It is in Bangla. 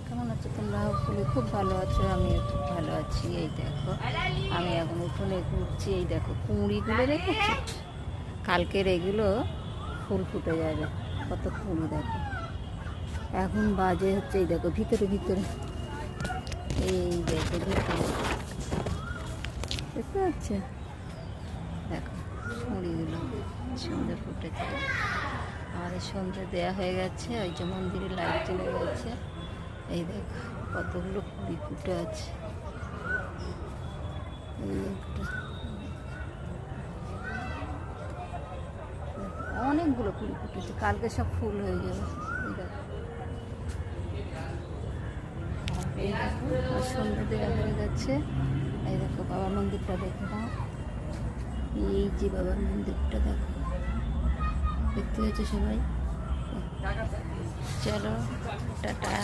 কেমন আছো তোমরা? ফুলে খুব ভালো আছো, আমিও খুব ভালো আছি। এই দেখো আমি এখন উঠোনে ঘুরছি। এই দেখো কুঁড়িগুলো দেখেছো? কালকের এগুলো ফুল ফুটে যাবে। কত কুঁড়ি দেখো। এখন বাজে হচ্ছে, এই দেখো ভিতরে ভিতরে, এই দেখো ভিতরে দেখতে পাচ্ছে, দেখো কুঁড়িগুলো সুন্দর ফুটেছে। আমাদের সন্ধ্যে দেওয়া হয়ে গেছে, ওই যে মন্দিরে লাইট জ্বলে গেছে। এই দেখো কতগুলো কুড়ি ফুটে আছে। এই একটা অনেকগুলো কুড়ি ফুটেছে, কালকে সব ফুল হয়ে যাবে। এই দেখো এই দেখো আর সন্ধ্যে দেওয়া হয়ে গেছে। এই দেখো বাবার মন্দিরটা দেখে নাও, এই যে বাবার মন্দিরটা দেখো, দেখতে হয়েছে সবাই। চলো টাটা।